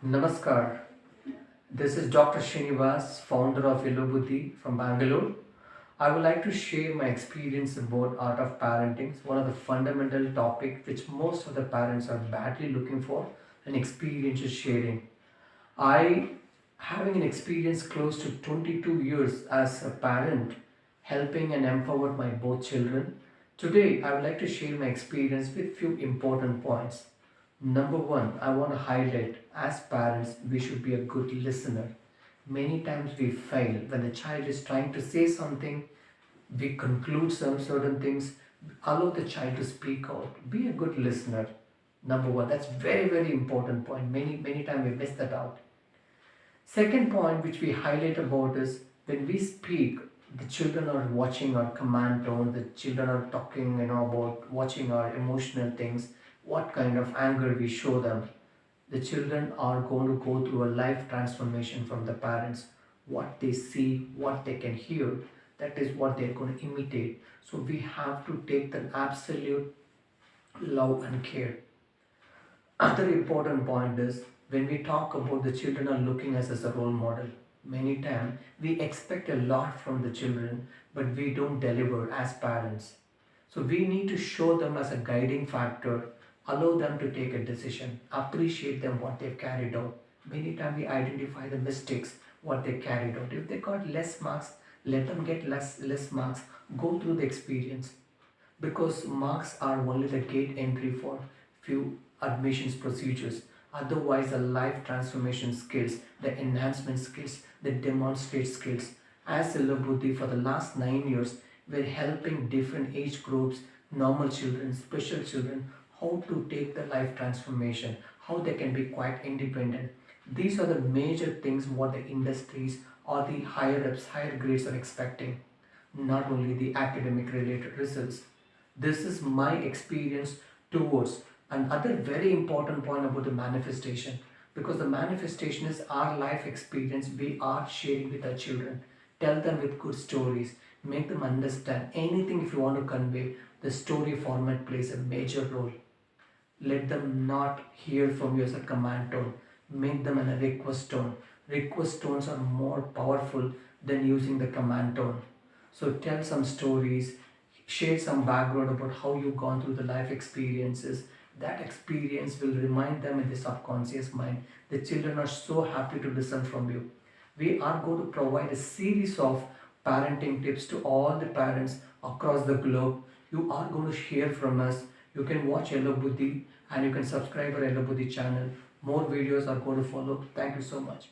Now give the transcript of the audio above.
Namaskar. This is Dr. Srinivas, founder of Yellow Buddhi from Bangalore. I would like to share my experience about art of parenting. It's one of the fundamental topic which most of the parents are badly looking for, an experience is sharing. I having an experience close to 22 years as a parent, helping and empower my both children. Today, I would like to share my experience with few important points. Number one, I want to highlight as parents, we should be a good listener. Many times we fail when the child is trying to say something, we conclude some certain things, allow the child to speak out. Be a good listener. Number one, that's very important point. Many times we miss that out. Second point which we highlight about is when we speak, the children are watching our command tone, the children are talking, about watching our emotional things, what kind of anger we show them. The children are going to go through a life transformation from the parents. What they see, what they can hear, that is what they're going to imitate. So we have to take the absolute love and care. Other important point is when we talk about the children are looking us as a role model. Many times we expect a lot from the children, but we don't deliver as parents. So we need to show them as a guiding factor, allow them to take a decision, appreciate them what they've carried out. Many times we identify the mistakes, what they carried out. If they got less marks, let them get less marks, go through the experience because marks are only the gate entry for few admissions procedures. Otherwise, the life transformation skills, the enhancement skills, the demonstrate skills. As Yellow Buddhi for the last 9 years, we're helping different age groups, normal children, special children, how to take the life transformation, how they can be quite independent. These are the major things what the industries or the higher ups, higher grades are expecting, not only the academic related results. This is my experience towards another very important point about the manifestation, because the manifestation is our life experience we are sharing with our children. Tell them with good stories, make them understand anything. If you want to convey, the story format plays a major role. Let them not hear from you as a command tone, make them in a request tone. Request tones are more powerful than using the command tone. So tell some stories, share some background about how you've gone through the life experiences. That experience will remind them in the subconscious mind. The children are so happy to listen from you. We are going to provide a series of parenting tips to all the parents across the globe. You are going to hear from us. You can watch Yellow Buddhi and you can subscribe our Yellow Buddhi channel. More videos are going to follow. Thank you so much.